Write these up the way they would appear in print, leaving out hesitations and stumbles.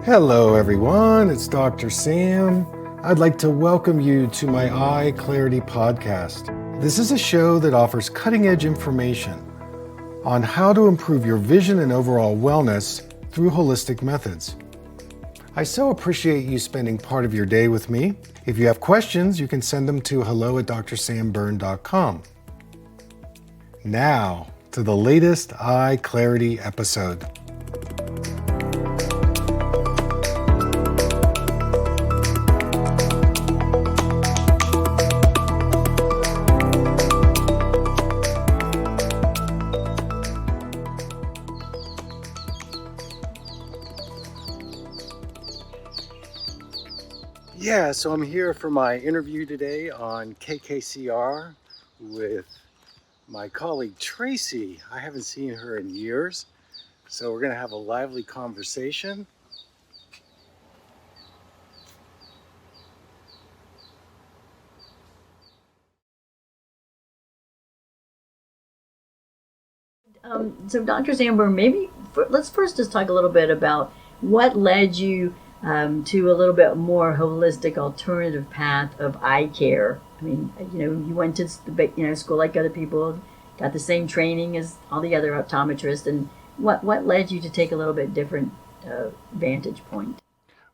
Hello everyone, it's Dr. Sam. I'd like to welcome you to my EyeClarity podcast. This is a show that offers cutting-edge information on how to improve your vision and overall wellness through holistic methods. I so appreciate you spending part of your day with me. If you have questions, you can send them to hello@drsamberne.com. Now, to the latest EyeClarity episode. Yeah, so I'm here for my interview today on KKCR with my colleague Tracy. I haven't seen her in years, so we're going to have a lively conversation. So Dr. Sandberg, let's first just talk a little bit about what led you to a little bit more holistic alternative path of eye care. I mean, you went to school like other people, got the same training as all the other optometrists, and what led you to take a little bit different vantage point?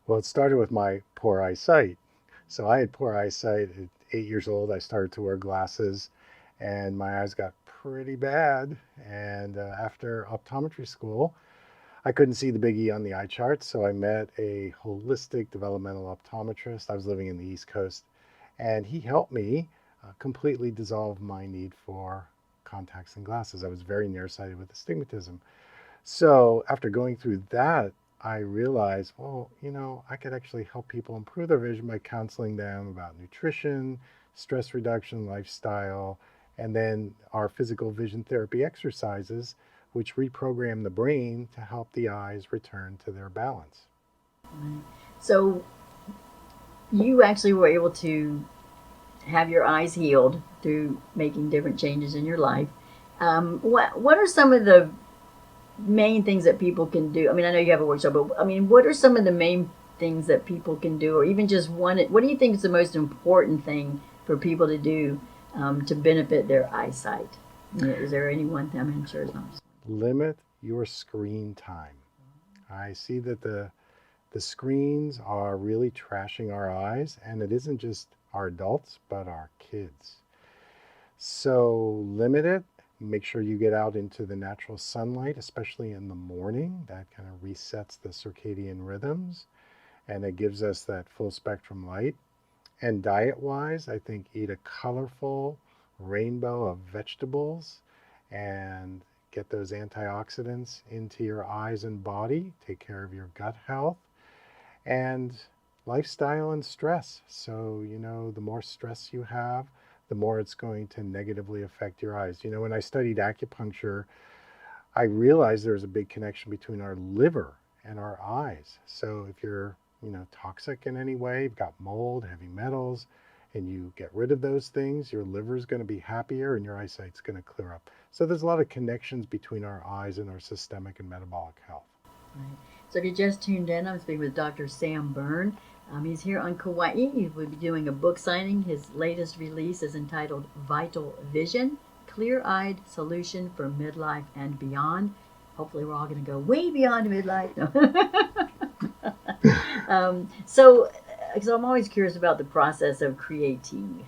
Well, it started with my poor eyesight. So I had poor eyesight at 8 years old. I started to wear glasses and my eyes got pretty bad. And after optometry school, I couldn't see the big E on the eye chart. So I met a holistic developmental optometrist. I was living in the East Coast and he helped me completely dissolve my need for contacts and glasses. I was very nearsighted with astigmatism. So after going through that, I realized, well, I could actually help people improve their vision by counseling them about nutrition, stress reduction, lifestyle, and then our physical vision therapy exercises, which reprogram the brain to help the eyes return to their balance. So you actually were able to have your eyes healed through making different changes in your life. What are some of the main things that people can do? I mean, I know you have a workshop, but I mean, what are some of the main things that people can do, or even just one? What do you think is the most important thing for people to do to benefit their eyesight? Is there any one thing? I'm sure it's not. Limit your screen time. I see that the screens are really trashing our eyes, and it isn't just our adults, but our kids. So limit it. Make sure you get out into the natural sunlight, especially in the morning. That kind of resets the circadian rhythms and it gives us that full spectrum light. And diet-wise, I think eat a colorful rainbow of vegetables and get those antioxidants into your eyes and body. Take care of your gut health and lifestyle and stress. So, the more stress you have, the more it's going to negatively affect your eyes. When I studied acupuncture, I realized there's a big connection between our liver and our eyes. So if you're, toxic in any way, you've got mold, heavy metals, and you get rid of those things, your liver is going to be happier and your eyesight's going to clear up. So there's a lot of connections between our eyes and our systemic and metabolic health. Right. So if you just tuned in, I'm speaking with Dr. Sam Berne. He's here on Kauai. He will be doing a book signing. His latest release is entitled Vital Vision, Clear-Eyed Solution for Midlife and Beyond. Hopefully we're all going to go way beyond midlife. So I'm always curious about the process of creating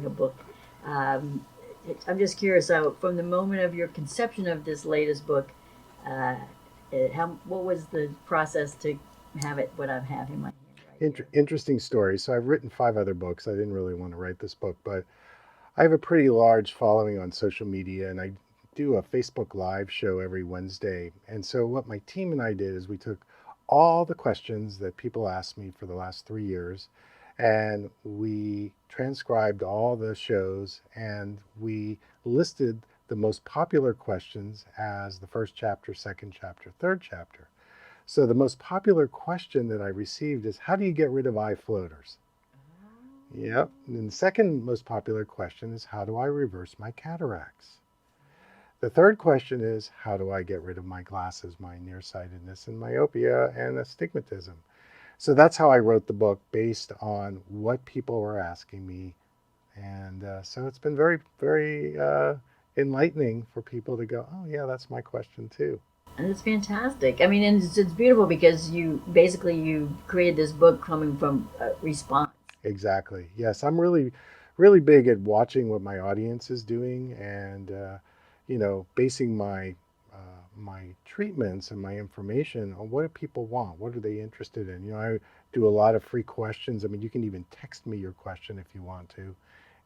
a book. I'm just curious, so from the moment of your conception of this latest book, what was the process to have it, what I have in my hand right here? Interesting story. So I've written 5 other books. I didn't really want to write this book, but I have a pretty large following on social media and I do a Facebook Live show every Wednesday. And so what my team and I did is we took all the questions that people asked me for the last 3 years and we transcribed all the shows and we listed the most popular questions as the first chapter, second chapter, third chapter. So the most popular question that I received is, how do you get rid of eye floaters? Yep. And the second most popular question is, how do I reverse my cataracts? The third question is, how do I get rid of my glasses, my nearsightedness and myopia and astigmatism? So that's how I wrote the book, based on what people were asking me. And so it's been very, very enlightening for people to go, oh, yeah, that's my question too. And it's fantastic. I mean, and it's beautiful because you created this book coming from a response. Exactly. Yes, I'm really, really big at watching what my audience is doing, and basing my treatments and my information on what do people want, what are they interested in. I do a lot of free questions. I mean, you can even text me your question if you want to,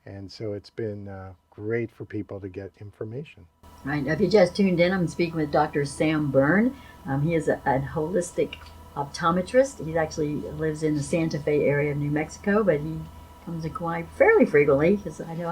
and so it's been great for people to get information. Right. Now, if you just tuned in, I'm speaking with Dr. Sam Berne. He is a holistic optometrist. He actually lives in the Santa Fe area of New Mexico, but he comes to Kauai fairly frequently because I know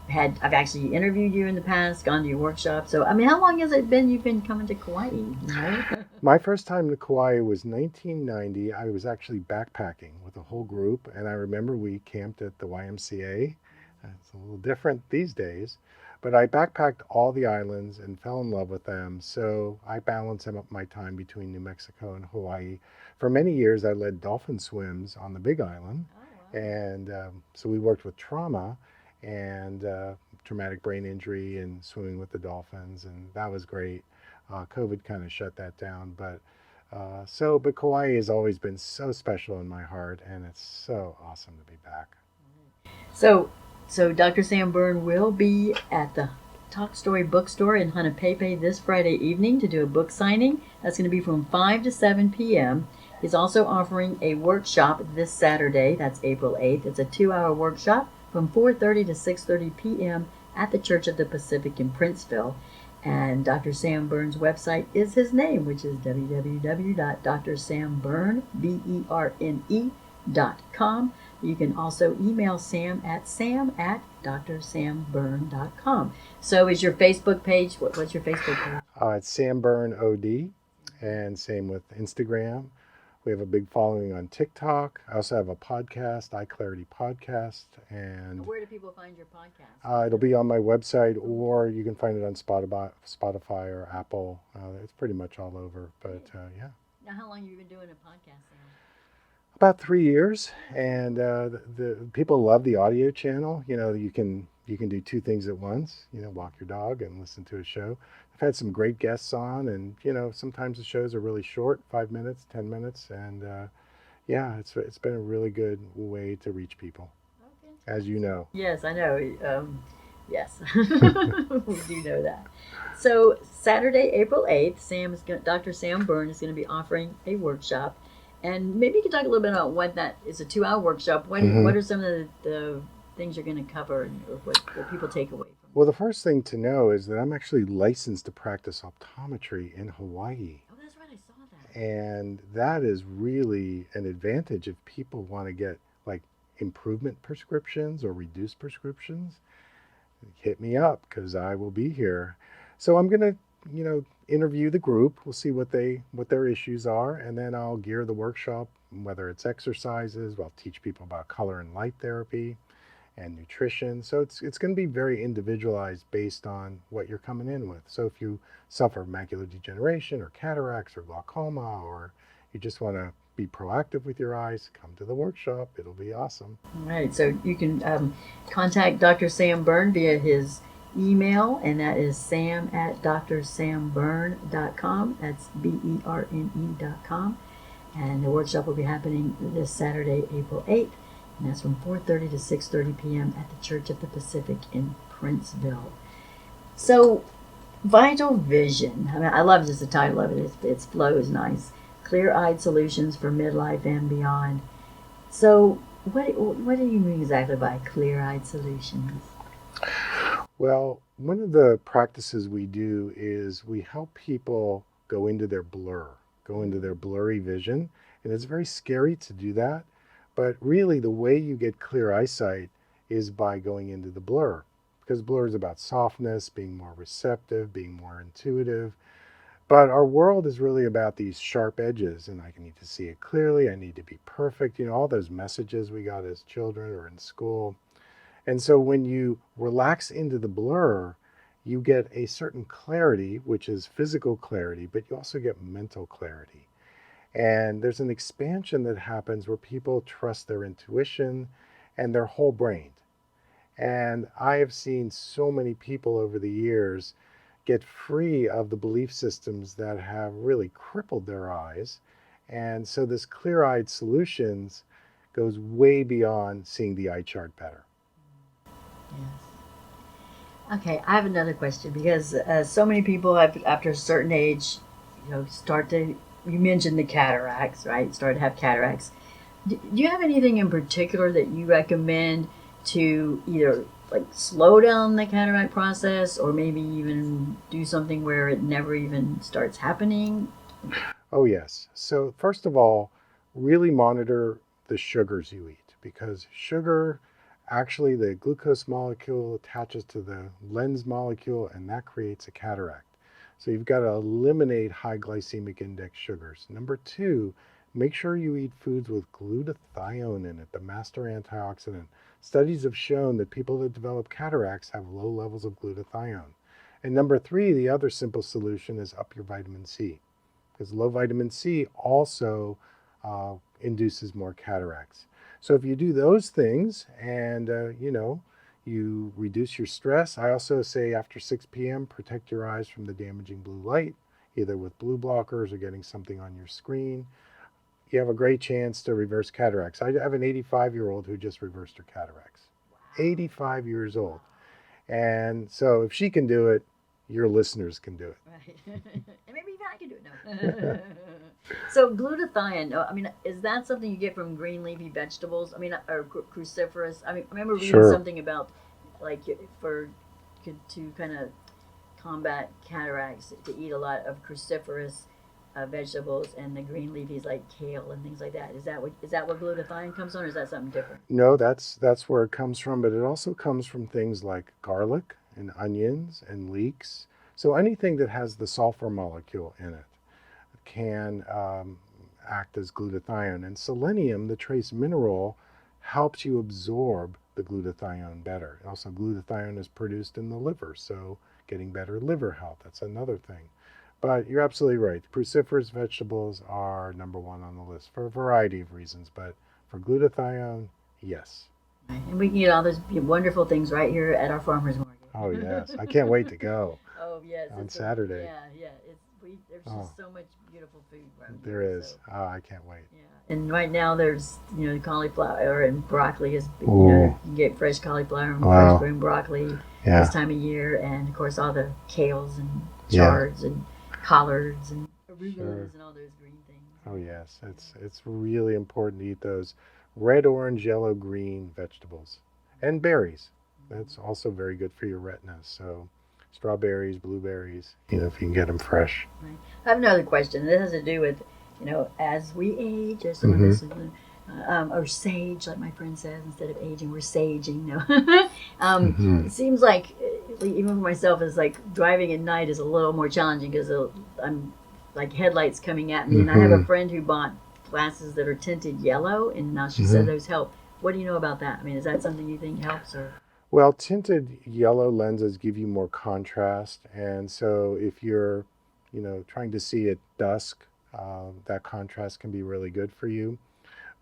I've actually interviewed you in the past, gone to your workshop. So, I mean, how long has it been you've been coming to Kauai? You know? My first time to Kauai was 1990. I was actually backpacking with a whole group, and I remember we camped at the YMCA. It's a little different these days, but I backpacked all the islands and fell in love with them. So I balanced up my time between New Mexico and Hawaii. For many years, I led dolphin swims on the Big Island, Oh, wow. and so we worked with trauma and traumatic brain injury and swimming with the dolphins, and that was great. COVID kind of shut that down, but Kauai has always been so special in my heart, and it's so awesome to be back. So, so Dr. Sam Berne will be at the Talk Story Bookstore in Hunapepe this Friday evening to do a book signing. That's going to be from 5 to 7 p.m. He's also offering a workshop this Saturday. That's April 8th. It's a 2-hour workshop from 4:30 to 6:30 p.m. at the Church of the Pacific in Princeville. And Dr. Sam Berne's website is his name, which is www.drsamberne.com. You can also email Sam at sam@drsamberne.com. So is your Facebook page, what's your Facebook page? It's Sam Berne OD, and same with Instagram. We have a big following on TikTok. I also have a podcast, EyeClarity podcast, and Where do people find your podcast? it'll be on my website, or you can find it on Spotify or Apple. It's pretty much all over, but yeah. Now, how long have you been doing a podcast, Sam? About 3 years, and the people love the audio channel. You can do two things at once. Walk your dog and listen to a show. I've had some great guests on, and sometimes the shows are really short, 5 minutes, 10 minutes, and yeah, it's been a really good way to reach people, as you know. Yes, I know. Yes, we do know that. So Saturday, April 8th, Dr. Sam Berne is going to be offering a workshop. And maybe you can talk a little bit about what that is, a 2-hour workshop. What are some of the things you're going to cover, or what people take away from it? Well, the first thing to know is that I'm actually licensed to practice optometry in Hawaii. Oh, that's right, I saw that. And that is really an advantage if people want to get like improvement prescriptions or reduced prescriptions. Hit me up, because I will be here. So I'm going to, interview the group. We'll see what their issues are, and then I'll gear the workshop, whether it's exercises. I'll teach people about color and light therapy and nutrition. So it's going to be very individualized based on what you're coming in with. So if you suffer macular degeneration or cataracts or glaucoma, or you just want to be proactive with your eyes, come to the workshop. It'll be awesome. All right, so you can contact Dr. Sam Berne via his email, and that is sam@drsamberne.com. That's BERNE.com. And the workshop will be happening this Saturday, April 8th, and that's from 4:30 to 6:30 p.m. at the Church of the Pacific in Princeville. So, Vital Vision. I mean, I love just the title of it. Its flow is nice. Clear-eyed solutions for midlife and beyond. So, what do you mean exactly by clear-eyed solutions? Well, one of the practices we do is we help people go into their blurry vision. And it's very scary to do that. But really, the way you get clear eyesight is by going into the blur. Because blur is about softness, being more receptive, being more intuitive. But our world is really about these sharp edges, and I need to see it clearly. I need to be perfect. All those messages we got as children or in school. And so when you relax into the blur, you get a certain clarity, which is physical clarity, but you also get mental clarity. And there's an expansion that happens where people trust their intuition and their whole brain. And I have seen so many people over the years get free of the belief systems that have really crippled their eyes. And so this clear-eyed solutions goes way beyond seeing the eye chart better. Yes. Okay, I have another question because so many people have, after a certain age, start to. You mentioned the cataracts, right? Start to have cataracts. Do you have anything in particular that you recommend to either like slow down the cataract process, or maybe even do something where it never even starts happening? Oh, yes. So, first of all, really monitor the sugars you eat, because sugar, actually, the glucose molecule attaches to the lens molecule and that creates a cataract. So, you've got to eliminate high glycemic index sugars. Number two, make sure you eat foods with glutathione in it, the master antioxidant. Studies have shown that people that develop cataracts have low levels of glutathione. And number three, the other simple solution is up your vitamin C, because low vitamin C also induces more cataracts. So if you do those things and, you reduce your stress, I also say after 6 p.m., protect your eyes from the damaging blue light, either with blue blockers or getting something on your screen. You have a great chance to reverse cataracts. I have an 85-year-old who just reversed her cataracts. 85 years old. And so if she can do it, your listeners can do it. Right. And maybe even I can do it now. So glutathione, I mean, is that something you get from green leafy vegetables? I mean, or cruciferous? I mean, I remember reading Sure. something about like to kind of combat cataracts to eat a lot of cruciferous vegetables and the green leafies like kale and things like that. Is that where glutathione comes from, or is that something different? No, that's where it comes from, but it also comes from things like garlic and onions and leeks. So anything that has the sulfur molecule in it can act as glutathione. And selenium, the trace mineral, helps you absorb the glutathione better. Also, glutathione is produced in the liver, so getting better liver health, that's another thing. But you're absolutely right. Cruciferous vegetables are number one on the list for a variety of reasons, but for glutathione, yes. Right. And we can get all those wonderful things right here at our farmers market. Oh, yes. I can't wait to go Oh yes, on Saturday. yeah. There's just so much beautiful food around There here. is. So, Oh, I can't wait. yeah. And right now there's cauliflower and broccoli is Ooh. you can get fresh cauliflower and Wow. fresh green broccoli Yeah. this time of year, and of course all the kales and Yeah. chards and collards and arugulas Sure. and all those green things. Oh, yes. It's really important to eat those red, orange, yellow, green vegetables and berries. That's also very good for your retina. So strawberries, blueberries, if you can get them fresh. Right. I have another question. This has to do with, as we age, as some of Mhm. this, or sage, like my friend says, instead of aging, we're saging. Mhm. It seems like, even for myself, it's like driving at night is a little more challenging because I'm like headlights coming at me. And I have a Mhm. friend who bought glasses that are tinted yellow, and now she Mhm. said those help. What do you know about that? I mean, is that something you think helps, or? Well, tinted yellow lenses give you more contrast. And so if you're, trying to see at dusk, that contrast can be really good for you.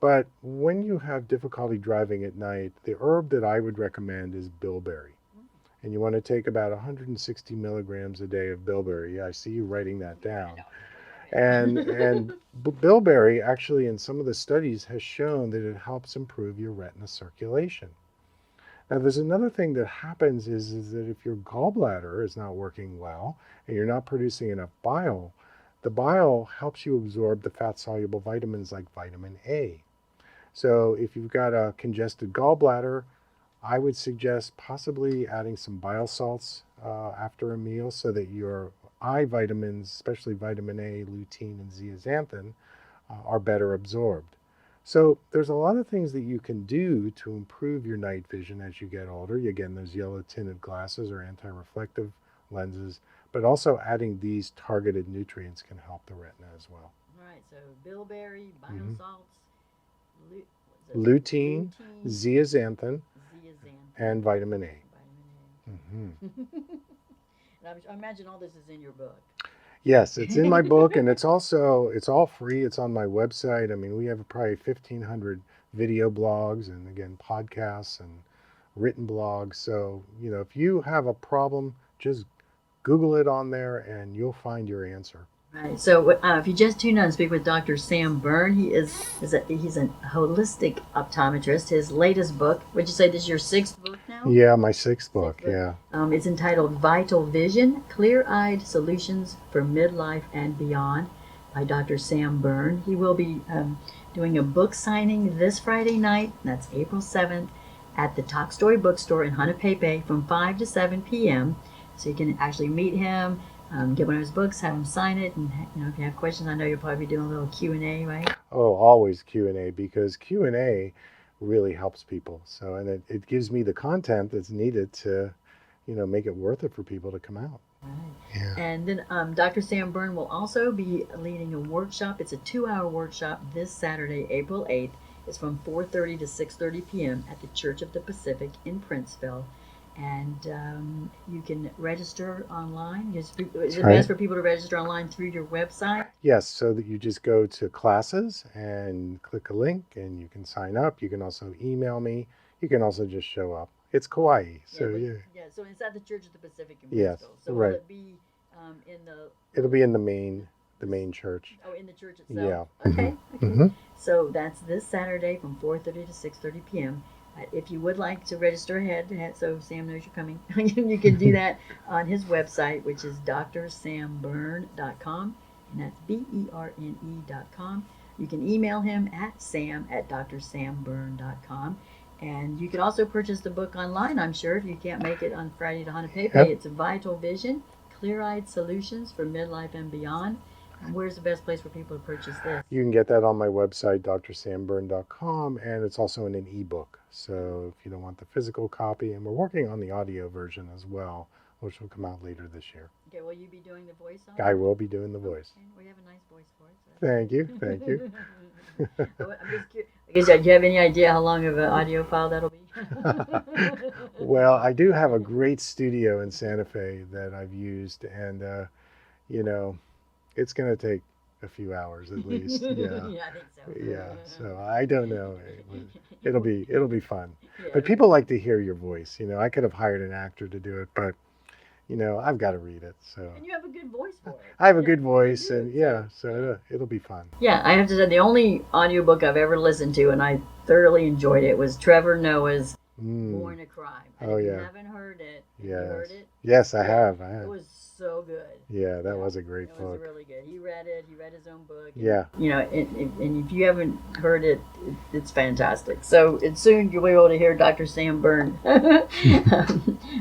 But when you have difficulty driving at night, the herb that I would recommend is bilberry. And you want to take about 160 milligrams a day of bilberry. Yeah, I see you writing that down. And bilberry actually in some of the studies has shown that it helps improve your retina circulation. Now there's another thing that happens is that if your gallbladder is not working well and you're not producing enough bile, the bile helps you absorb the fat-soluble vitamins like vitamin A. So if you've got a congested gallbladder, I would suggest possibly adding some bile salts after a meal so that your eye vitamins, especially vitamin A, lutein, and zeaxanthin, are better absorbed. So there's a lot of things that you can do to improve your night vision as you get older. Again, those yellow tinted glasses or anti-reflective lenses, but also adding these targeted nutrients can help the retina as well. All right, so bilberry, bile Mhm. salts, Lutein, zeaxanthin, zeaxanthin, and vitamin A. vitamin Hmm. A. I imagine all this is in your book. Yes, it's in my book, and it's all free. It's on my website. I mean, we have probably 1,500 video blogs and again podcasts and written blogs. So, if you have a problem, just Google it on there and you'll find your answer. Right. So if you just tuned on to speak with Dr. Sam Berne, he's a holistic optometrist. His latest book, would you say this is your 6th book now? Yeah, my 6th book. Yeah. It's entitled Vital Vision: Clear-Eyed Solutions for Midlife and Beyond by Dr. Sam Berne. He will be doing a book signing this Friday night. That's April 7th at the Talk Story Bookstore in Honepepe from 5 to 7 p.m. So you can actually meet him. Get one of his books, have him sign it, and if you have questions, I know you'll probably be doing a little Q&A, right? Oh, always Q&A, because Q&A really helps people. So, and it gives me the content that's needed to, make it worth it for people to come out. Right. Yeah. And then Dr. Sam Berne will also be leading a workshop. It's a 2-hour workshop this Saturday, April 8th. It's from 4:30 to 6:30 p.m. at the Church of the Pacific in Princeville. And you can register online. Is it best for people to register online through your website? Yes, so that you just go to classes and click a link and you can sign up. You can also email me. You can also just show up. It's Kauai, so yeah. Yeah, so it's at the Church of the Pacific in Princeville. Yes, so right. Will it be in the... It'll be in the main church. Oh, in the church itself? Yeah. Okay. Mm-hmm. So that's this Saturday from 4:30 to 6:30 p.m. If you would like to register ahead, so Sam knows you're coming, you can do that on his website, which is drsamberne.com, and that's BERNE.com. You can email him at sam@drsamberne.com. And you can also purchase the book online, I'm sure, if you can't make it on Friday to Honepepe. Yep. It's Vital Vision: Clear-Eyed Solutions for Midlife and Beyond. Where's the best place for people to purchase this? You can get that on my website, drsamberne.com, and it's also in an ebook. So if you don't want the physical copy, and we're working on the audio version as well, which will come out later this year. Okay, will you be doing the voice on I will be doing the voice. Okay. Well, you have a nice voice for it. So Thank you. I'm just curious. I guess, do you have any idea how long of an audio file that'll be? Well, I do have a great studio in Santa Fe that I've used, and it's going to take a few hours at least. Yeah. Yeah, I think so. Yeah. So I don't know. It'll be fun. Yeah. But people like to hear your voice. I could have hired an actor to do it, but I've got to read it. So And you have a good voice for it. I have a good voice, and so it'll be fun. Yeah, I have to say the only audiobook I've ever listened to, and I thoroughly enjoyed it, was Trevor Noah's Born a Crime. And Oh, if you yeah. haven't heard it, have Yes. you heard it? Yes, I have. It was so good. Yeah, that was a great It was book. really good. He read it. He read his own book. And, Yeah. And if you haven't heard it, it's fantastic. So soon you'll be able to hear Dr. Sam Berne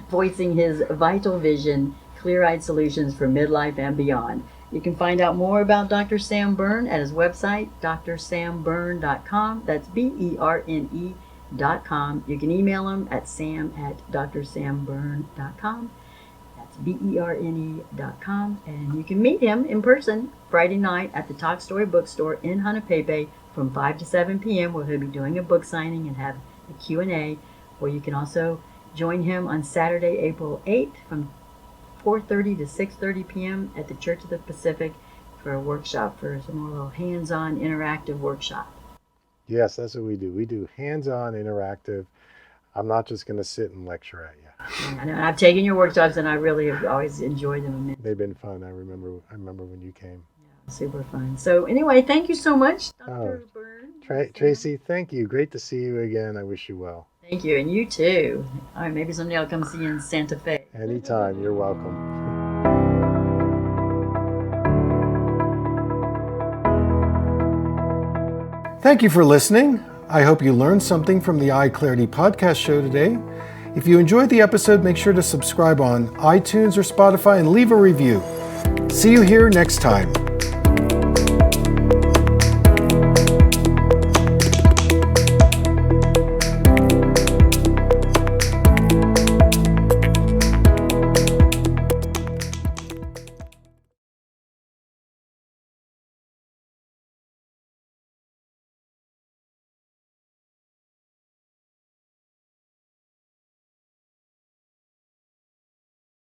voicing his Vital Vision: Clear-Eyed Solutions for Midlife and Beyond. You can find out more about Dr. Sam Berne at his website, drsamberne.com. That's BERNE.com. You can email him at sam@drsamberne.com. That's BERNE.com. And you can meet him in person Friday night at the Talk Story Bookstore in Honepepe from 5 to 7 p.m. where he'll be doing a book signing and have a Q&A. Or you can also join him on Saturday, April 8th from 4:30 to 6:30 p.m. at the Church of the Pacific for a workshop, for some more little hands-on interactive workshop. Yes, that's what we do. We do hands-on interactive. I'm not just going to sit and lecture at you. I know. I've taken your workshops and I really have always enjoyed them immensely. They've been fun. I remember when you came. Yeah, super fun. So anyway, thank you so much, Dr. Berne. Tracy, thank you. Great to see you again. I wish you well. Thank you, and you too. All right, maybe someday I'll come see you in Santa Fe. Anytime. You're welcome. Thank you for listening. I hope you learned something from the EyeClarity podcast show today. If you enjoyed the episode, make sure to subscribe on iTunes or Spotify and leave a review. See you here next time.